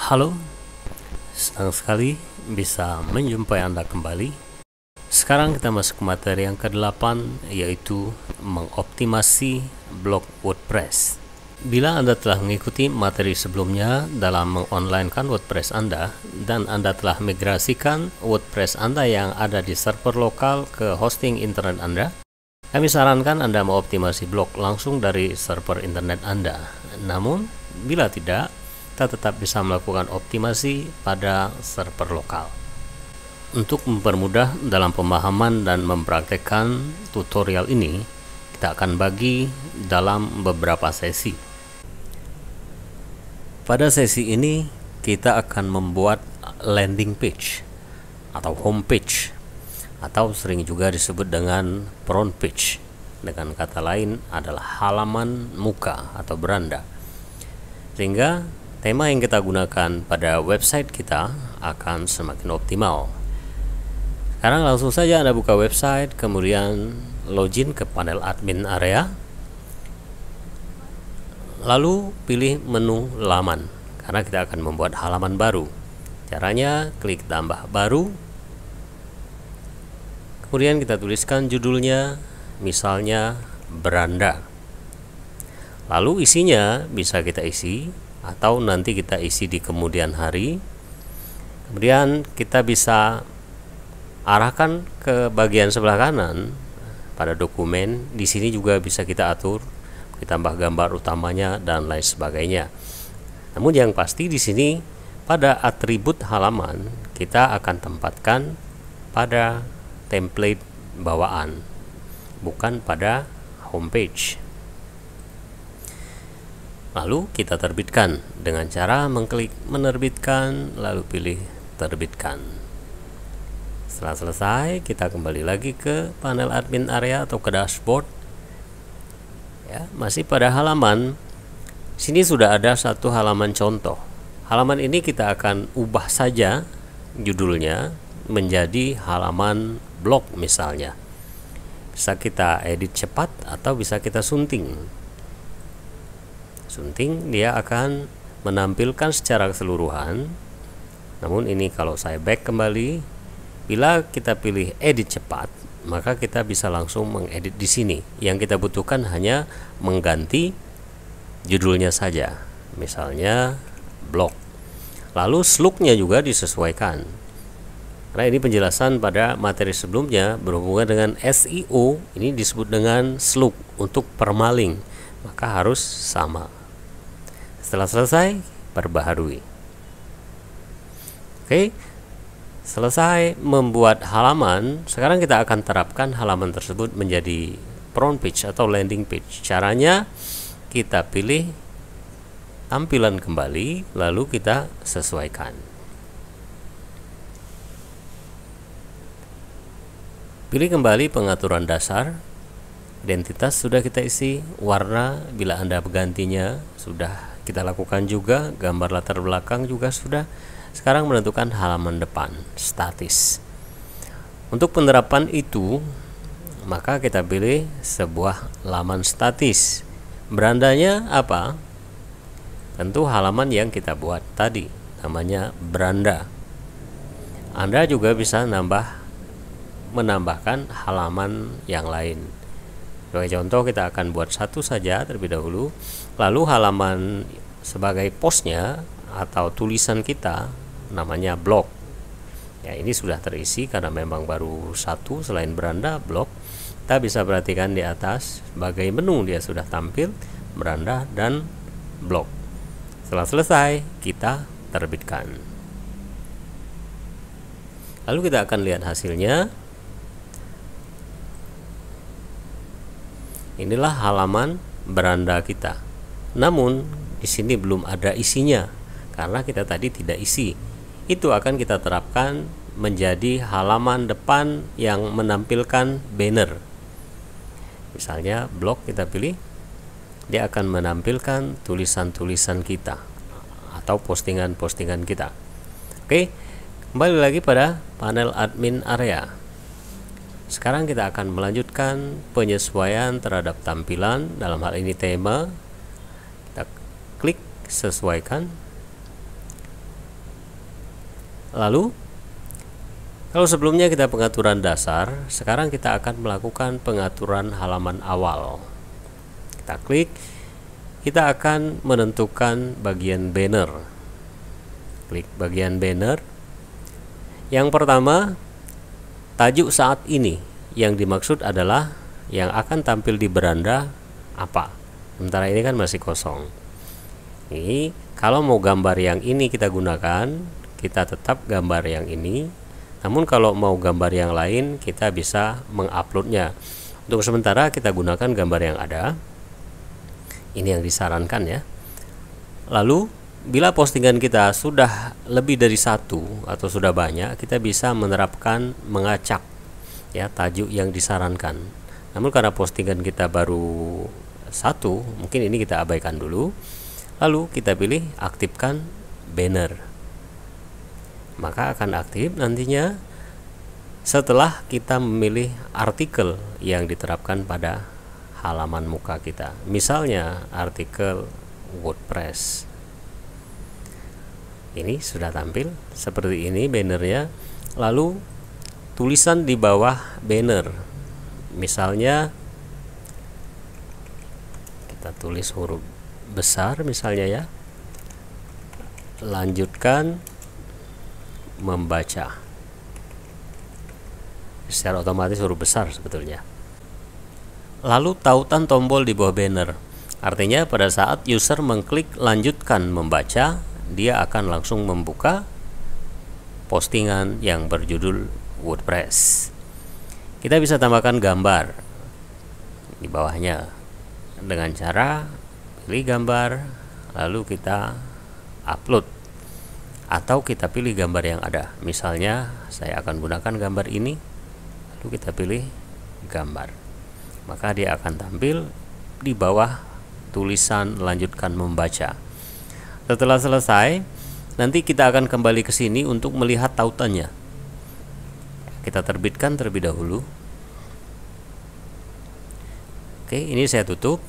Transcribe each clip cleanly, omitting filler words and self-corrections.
Halo, senang sekali bisa menjumpai Anda kembali. Sekarang kita masuk ke materi yang ke-8, yaitu mengoptimasi blog WordPress. Bila Anda telah mengikuti materi sebelumnya dalam mengonlinekan WordPress Anda, dan Anda telah migrasikan WordPress Anda yang ada di server lokal ke hosting internet Anda, kami sarankan Anda mengoptimasi blog langsung dari server internet Anda. Namun, bila tidak, kita tetap bisa melakukan optimasi pada server lokal. Untuk mempermudah dalam pemahaman dan mempraktekkan tutorial ini, kita akan bagi dalam beberapa sesi. Pada sesi ini, kita akan membuat landing page atau home page, atau sering juga disebut dengan front page. Dengan kata lain adalah halaman muka atau beranda. Sehingga tema yang kita gunakan pada website kita akan semakin optimal. Sekarang langsung saja Anda buka website, kemudian login ke panel admin area, lalu pilih menu laman, karena kita akan membuat halaman baru. Caranya klik tambah baru, kemudian kita tuliskan judulnya, misalnya beranda. Lalu isinya bisa kita isi atau nanti kita isi di kemudian hari. Kemudian kita bisa arahkan ke bagian sebelah kanan pada dokumen. Di sini juga bisa kita atur, ditambah gambar utamanya dan lain sebagainya. Namun yang pasti di sini pada atribut halaman kita akan tempatkan pada template bawaan, bukan pada homepage. Lalu kita terbitkan dengan cara mengklik menerbitkan, lalu pilih terbitkan. Setelah selesai, kita kembali lagi ke panel admin area atau ke dashboard. Ya, masih pada halaman. Sini sudah ada satu halaman contoh. Halaman ini kita akan ubah saja judulnya menjadi halaman blog misalnya. Bisa kita edit cepat atau bisa kita sunting. Sunting dia akan menampilkan secara keseluruhan. Namun ini kalau saya back kembali, bila kita pilih edit cepat, maka kita bisa langsung mengedit di sini. Yang kita butuhkan hanya mengganti judulnya saja, misalnya blog. Lalu slug-nya juga disesuaikan. Karena ini penjelasan pada materi sebelumnya berhubungan dengan SEO, ini disebut dengan slug untuk permaling, maka harus sama. Setelah selesai, perbaharui. Oke, selesai membuat halaman. Sekarang kita akan terapkan halaman tersebut menjadi front page atau landing page. Caranya kita pilih tampilan kembali, lalu kita sesuaikan. Pilih kembali pengaturan dasar. Identitas sudah kita isi, warna bila Anda bergantinya sudah kita lakukan juga, gambar latar belakang juga sudah. Sekarang menentukan halaman depan statis. Untuk penerapan itu, maka kita pilih sebuah laman statis. Berandanya apa? Tentu halaman yang kita buat tadi, namanya beranda. Anda juga bisa menambahkan halaman yang lain. Sebagai contoh, kita akan buat satu saja terlebih dahulu. Lalu halaman sebagai postnya atau tulisan kita namanya blog. Ya, ini sudah terisi karena memang baru satu selain beranda, blog. Kita bisa perhatikan di atas sebagai menu dia sudah tampil beranda dan blog. Setelah selesai, kita terbitkan. Lalu kita akan lihat hasilnya. Inilah halaman beranda kita. Namun di sini belum ada isinya karena kita tadi tidak isi. Itu akan kita terapkan menjadi halaman depan yang menampilkan banner. Misalnya blog kita pilih, dia akan menampilkan tulisan-tulisan kita atau postingan-postingan kita. Oke, kembali lagi pada panel admin area. Sekarang kita akan melanjutkan penyesuaian terhadap tampilan, dalam hal ini tema. Kita klik sesuaikan. Lalu kalau sebelumnya kita pengaturan dasar, sekarang kita akan melakukan pengaturan halaman awal. Kita klik, kita akan menentukan bagian banner. Klik bagian banner. Yang pertama, tajuk saat ini. Yang dimaksud adalah yang akan tampil di beranda apa. Sementara ini kan masih kosong. Ini kalau mau gambar yang ini kita gunakan, kita tetap gambar yang ini. Namun kalau mau gambar yang lain, kita bisa menguploadnya. Untuk sementara kita gunakan gambar yang ada. Ini yang disarankan ya. Lalu bila postingan kita sudah lebih dari satu atau sudah banyak, kita bisa menerapkan mengacak ya tajuk yang disarankan. Namun karena postingan kita baru satu, mungkin ini kita abaikan dulu. Lalu kita pilih aktifkan banner. Maka akan aktif nantinya setelah kita memilih artikel yang diterapkan pada halaman muka kita. Misalnya artikel WordPress. Ini sudah tampil seperti ini bannernya. Lalu tulisan di bawah banner, misalnya kita tulis huruf besar misalnya ya, lanjutkan membaca. Secara otomatis huruf besar sebetulnya. Lalu tautan tombol di bawah banner, artinya pada saat user mengklik lanjutkan membaca, dia akan langsung membuka postingan yang berjudul WordPress. Kita bisa tambahkan gambar di bawahnya dengan cara pilih gambar, lalu kita upload, atau kita pilih gambar yang ada. Misalnya saya akan gunakan gambar ini, lalu kita pilih gambar, maka dia akan tampil di bawah tulisan lanjutkan membaca. Setelah selesai, nanti kita akan kembali ke sini untuk melihat tautannya. Kita terbitkan terlebih dahulu. Oke, ini saya tutup.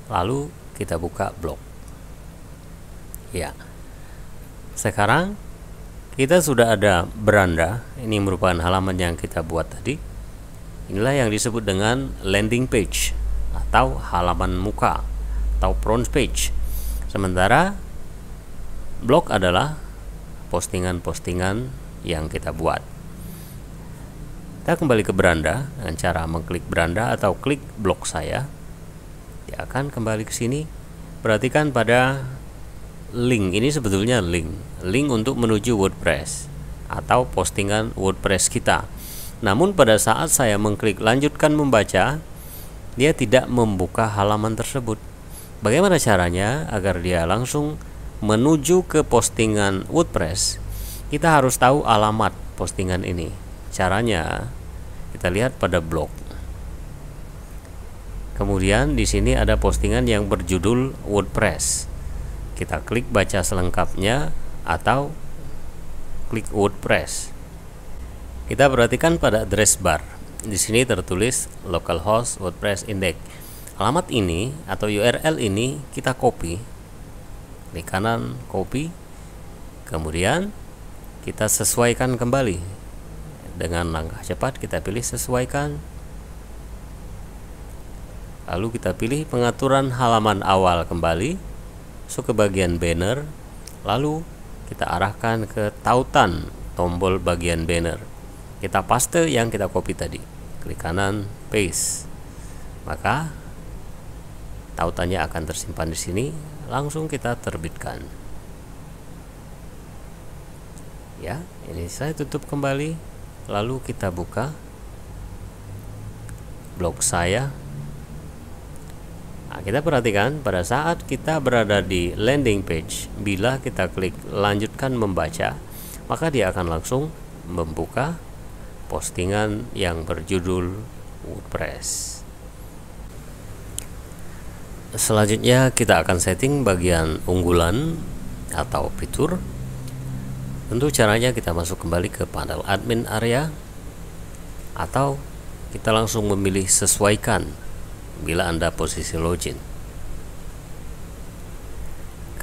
Lalu kita buka blog. Ya. Sekarang kita sudah ada beranda. Ini merupakan halaman yang kita buat tadi. Inilah yang disebut dengan landing page atau halaman muka atau front page. Sementara blog adalah postingan-postingan yang kita buat. Kita kembali ke beranda dengan cara mengklik beranda atau klik blog saya. Dia akan kembali ke sini. Perhatikan pada link, ini sebetulnya link untuk menuju WordPress atau postingan WordPress kita. Namun pada saat saya mengklik lanjutkan membaca, dia tidak membuka halaman tersebut. Bagaimana caranya agar dia langsung menuju ke postingan WordPress? Kita harus tahu alamat postingan ini. Caranya kita lihat pada blog. Kemudian di sini ada postingan yang berjudul WordPress. Kita klik baca selengkapnya atau klik WordPress. Kita perhatikan pada address bar. Di sini tertulis localhost WordPress index. Alamat ini atau URL ini kita copy. Klik kanan copy. Kemudian kita sesuaikan kembali. Dengan langkah cepat kita pilih sesuaikan. Lalu kita pilih pengaturan halaman awal kembali. Masuk ke bagian banner. Lalu kita arahkan ke tautan tombol bagian banner. Kita paste yang kita copy tadi. Klik kanan paste. Maka tautannya akan tersimpan di sini. Langsung kita terbitkan. Ya, ini saya tutup kembali. Lalu kita buka blog saya. Nah, kita perhatikan pada saat kita berada di landing page, bila kita klik lanjutkan membaca, maka dia akan langsung membuka postingan yang berjudul WordPress. Selanjutnya kita akan setting bagian unggulan atau fitur. Untuk caranya kita masuk kembali ke panel admin area, atau kita langsung memilih sesuaikan bila Anda posisi login.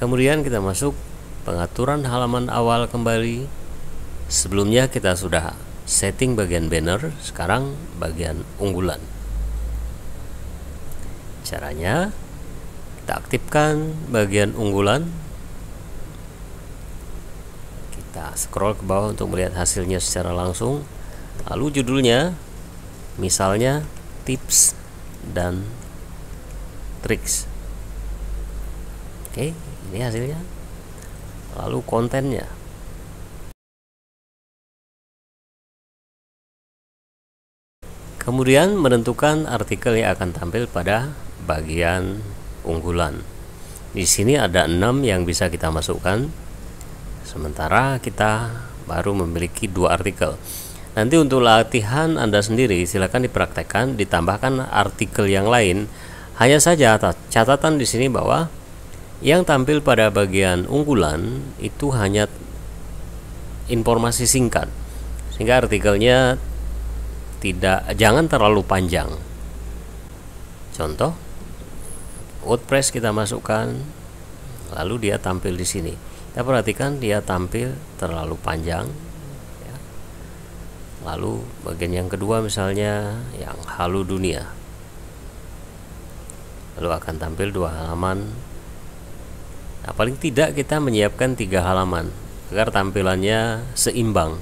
Kemudian kita masuk pengaturan halaman awal kembali. Sebelumnya kita sudah setting bagian banner, sekarang bagian unggulan. Caranya, kita aktifkan bagian unggulan. Kita scroll ke bawah untuk melihat hasilnya secara langsung. Lalu judulnya, misalnya tips dan triks. Oke, ini hasilnya. Lalu kontennya. Kemudian menentukan artikel yang akan tampil pada bagian unggulan. Di sini ada 6 yang bisa kita masukkan. Sementara kita baru memiliki 2 artikel. Nanti untuk latihan Anda sendiri silakan dipraktekkan, ditambahkan artikel yang lain. Hanya saja catatan di sini bahwa yang tampil pada bagian unggulan itu hanya informasi singkat, sehingga artikelnya jangan terlalu panjang. Contoh, WordPress kita masukkan, lalu dia tampil di sini. Kita perhatikan dia tampil terlalu panjang. Lalu bagian yang kedua misalnya yang Halo Dunia, lalu akan tampil 2 halaman. Nah, paling tidak kita menyiapkan 3 halaman agar tampilannya seimbang.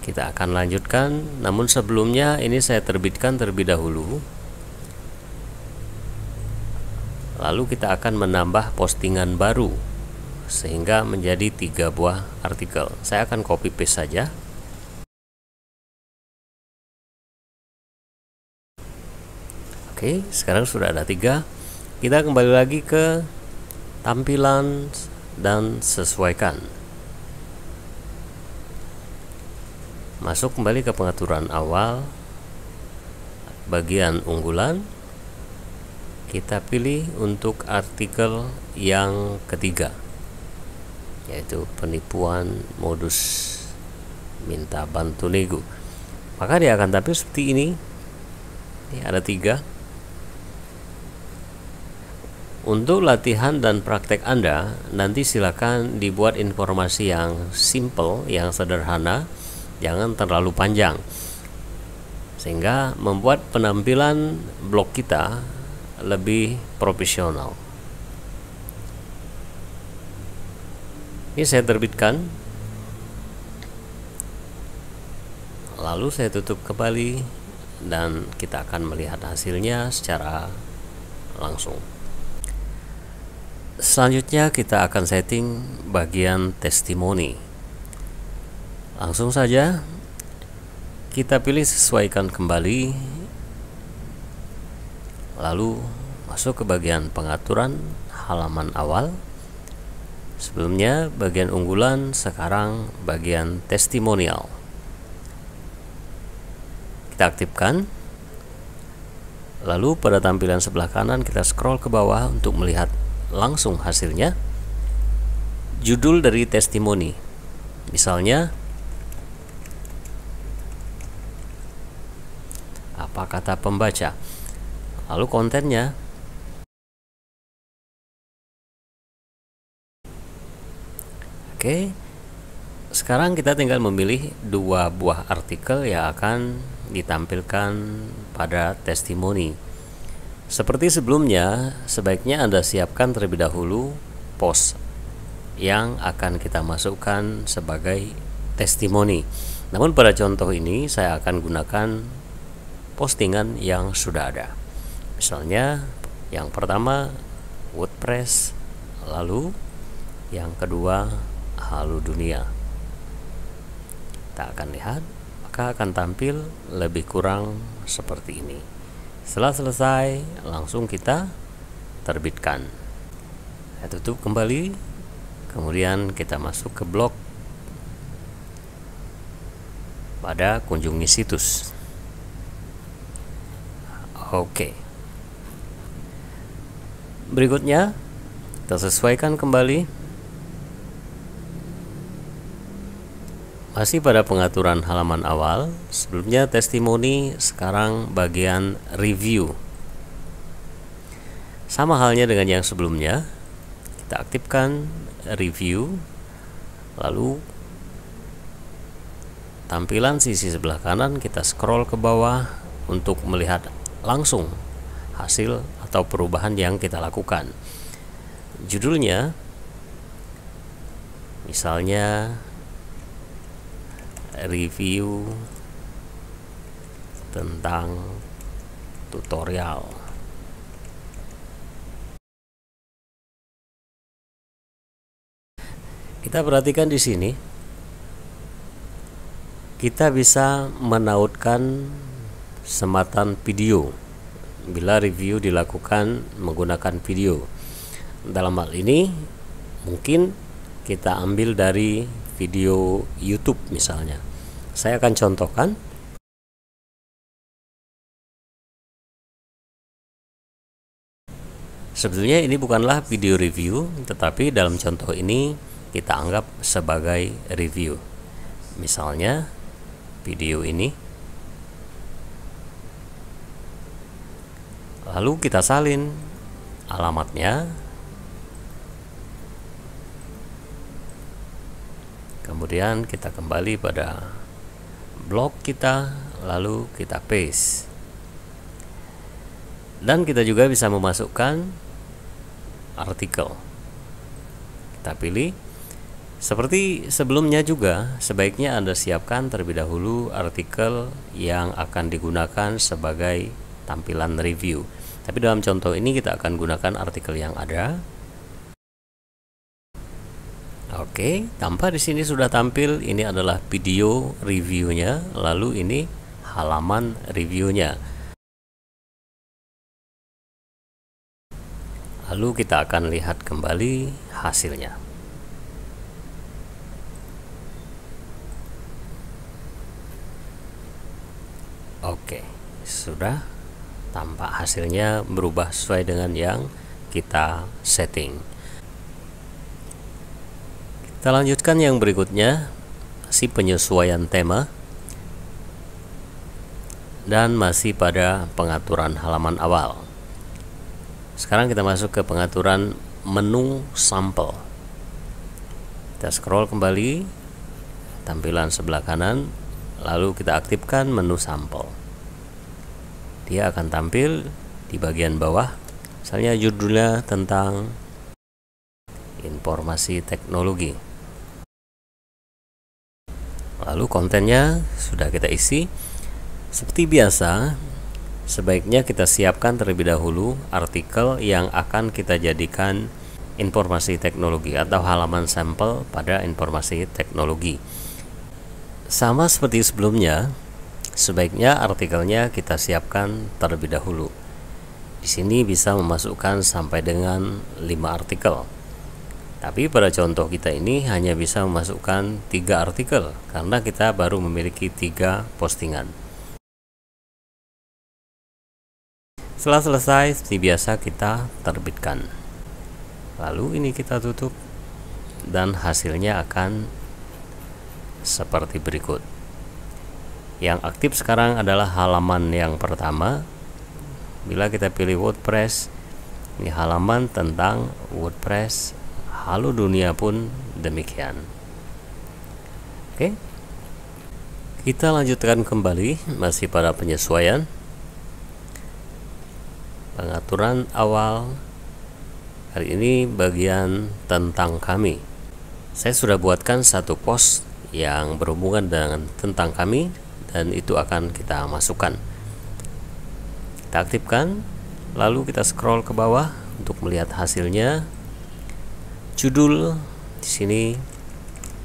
Kita akan lanjutkan, namun sebelumnya ini saya terbitkan terlebih dahulu. Lalu kita akan menambah postingan baru sehingga menjadi 3 buah artikel. Saya akan copy paste saja. Oke, sekarang sudah ada 3. Kita kembali lagi ke tampilan dan sesuaikan. Masuk kembali ke pengaturan awal, bagian unggulan. Kita pilih untuk artikel yang ketiga, yaitu penipuan modus minta bantu nego. Maka dia akan tampil seperti ini. Ini ada 3. Untuk latihan dan praktek Anda, nanti silakan dibuat informasi yang simple, yang sederhana, jangan terlalu panjang, sehingga membuat penampilan blog kita lebih profesional. Ini saya terbitkan, lalu saya tutup kembali, dan kita akan melihat hasilnya secara langsung. Selanjutnya kita akan setting bagian testimoni. Langsung saja kita pilih sesuaikan kembali, lalu masuk ke bagian pengaturan halaman awal. Sebelumnya bagian unggulan, sekarang bagian testimonial. Kita aktifkan. Lalu pada tampilan sebelah kanan kita scroll ke bawah untuk melihat langsung hasilnya. Judul dari testimoni, misalnya apa kata pembaca, lalu kontennya. Oke, sekarang kita tinggal memilih 2 buah artikel yang akan ditampilkan pada testimoni. Seperti sebelumnya, sebaiknya Anda siapkan terlebih dahulu post yang akan kita masukkan sebagai testimoni. Namun pada contoh ini saya akan gunakan postingan yang sudah ada. Misalnya yang pertama WordPress, lalu yang kedua Halo Dunia. Kita akan lihat, maka akan tampil lebih kurang seperti ini. Setelah selesai, langsung kita terbitkan. Saya tutup kembali, kemudian kita masuk ke blog pada kunjungi situs. Oke. Berikutnya, kita sesuaikan kembali. Masih pada pengaturan halaman awal, sebelumnya testimoni, sekarang bagian review. Sama halnya dengan yang sebelumnya, kita aktifkan review, lalu tampilan sisi sebelah kanan kita scroll ke bawah untuk melihat langsung hasil atau perubahan yang kita lakukan. Judulnya misalnya review tentang tutorial. Kita perhatikan di sini, kita bisa menautkan sematan video bila review dilakukan menggunakan video. Dalam hal ini mungkin kita ambil dari video YouTube misalnya. Saya akan contohkan. Sebetulnya ini bukanlah video review, tetapi dalam contoh ini kita anggap sebagai review. Misalnya video ini, lalu kita salin alamatnya, kemudian kita kembali pada blog kita, lalu kita paste, dan kita juga bisa memasukkan artikel. Kita pilih. Seperti sebelumnya juga, sebaiknya Anda siapkan terlebih dahulu artikel yang akan digunakan sebagai tampilan review. Tapi dalam contoh ini kita akan gunakan artikel yang ada. Oke, tampak di sini sudah tampil. Ini adalah video reviewnya, lalu ini halaman reviewnya. Lalu kita akan lihat kembali hasilnya. Oke, sudah tampak hasilnya berubah sesuai dengan yang kita setting. Kita lanjutkan yang berikutnya, masih penyesuaian tema dan masih pada pengaturan halaman awal. Sekarang kita masuk ke pengaturan menu sampel. Kita scroll kembali tampilan sebelah kanan, lalu kita aktifkan menu sampel. Dia akan tampil di bagian bawah, misalnya judulnya tentang informasi teknologi. Lalu kontennya sudah kita isi. Seperti biasa, sebaiknya kita siapkan terlebih dahulu artikel yang akan kita jadikan informasi teknologi atau halaman sampel pada informasi teknologi. Sama seperti sebelumnya, sebaiknya artikelnya kita siapkan terlebih dahulu. Di sini bisa memasukkan sampai dengan 5 artikel. Tapi pada contoh kita ini hanya bisa memasukkan 3 artikel karena kita baru memiliki 3 postingan. Setelah selesai, seperti biasa kita terbitkan. Lalu ini kita tutup dan hasilnya akan seperti berikut. Yang aktif sekarang adalah halaman yang pertama. Bila kita pilih WordPress, ini halaman tentang WordPress. Halo dunia pun demikian. Oke, kita lanjutkan kembali masih pada penyesuaian. Pengaturan awal. Hari ini bagian tentang kami. Saya sudah buatkan satu post yang berhubungan dengan tentang kami, dan itu akan kita masukkan. Kita aktifkan, lalu kita scroll ke bawah untuk melihat hasilnya. Judul di sini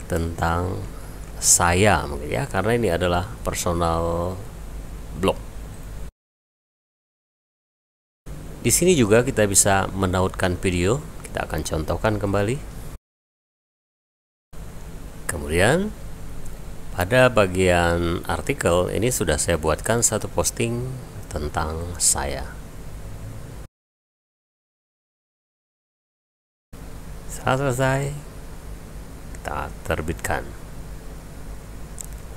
tentang saya, ya, karena ini adalah personal blog. Di sini juga kita bisa menautkan video. Kita akan contohkan kembali. Kemudian pada bagian artikel ini sudah saya buatkan satu posting tentang saya. Setelah selesai, kita terbitkan.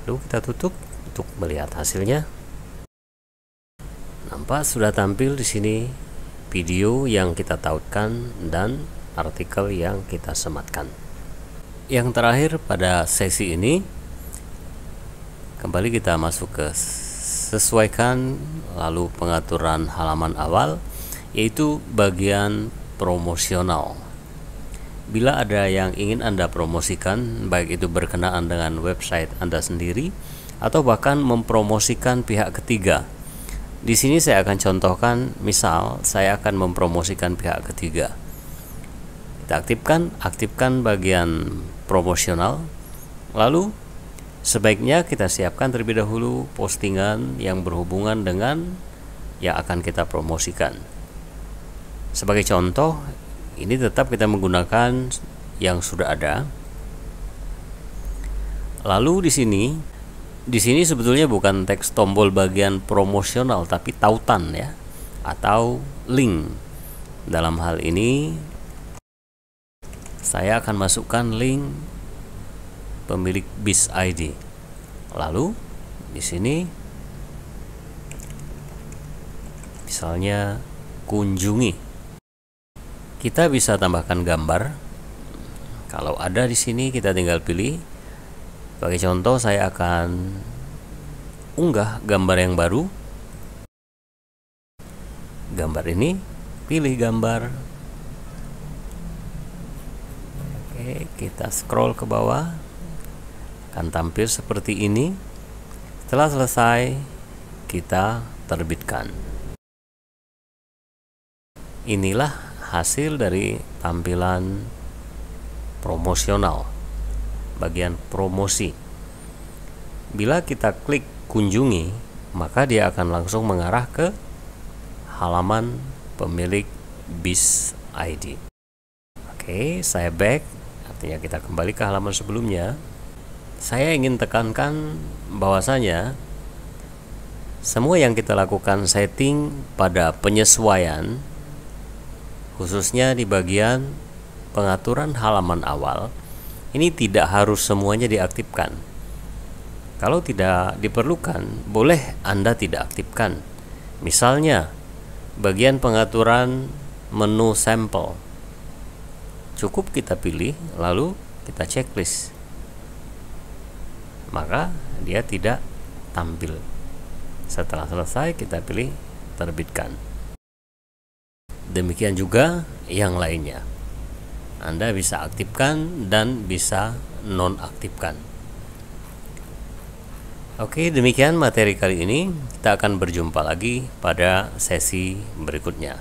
Lalu kita tutup untuk melihat hasilnya. Nampak sudah tampil di sini video yang kita tautkan dan artikel yang kita sematkan. Yang terakhir pada sesi ini, kembali kita masuk ke sesuaikan lalu pengaturan halaman awal, yaitu bagian promosional. Bila ada yang ingin Anda promosikan, baik itu berkenaan dengan website Anda sendiri atau bahkan mempromosikan pihak ketiga. Di sini saya akan contohkan, misal saya akan mempromosikan pihak ketiga. Kita aktifkan bagian promosional. Lalu sebaiknya kita siapkan terlebih dahulu postingan yang berhubungan dengan yang akan kita promosikan. Sebagai contoh, ini tetap kita menggunakan yang sudah ada. Lalu di sini sebetulnya bukan teks tombol bagian promosional, tapi tautan ya, atau link. Dalam hal ini saya akan masukkan link pemilik bis ID. Lalu di sini misalnya kunjungi. Kita bisa tambahkan gambar. Kalau ada di sini kita tinggal pilih. Sebagai contoh, saya akan unggah gambar yang baru. Gambar ini, pilih gambar. Oke, kita scroll ke bawah. Akan tampil seperti ini. Setelah selesai, kita terbitkan. Inilah hasil dari tampilan promosional, bagian promosi. Bila kita klik kunjungi, maka dia akan langsung mengarah ke halaman pemilik bis ID. Oke, saya back, artinya kita kembali ke halaman sebelumnya. Saya ingin tekankan bahwasanya semua yang kita lakukan setting pada penyesuaian, khususnya di bagian pengaturan halaman awal, ini tidak harus semuanya diaktifkan. Kalau tidak diperlukan, boleh Anda tidak aktifkan. Misalnya, bagian pengaturan menu sampel. Cukup kita pilih, lalu kita checklist. Maka dia tidak tampil. Setelah selesai, kita pilih terbitkan. Demikian juga yang lainnya. Anda bisa aktifkan dan bisa nonaktifkan. Oke, demikian materi kali ini. Kita akan berjumpa lagi pada sesi berikutnya.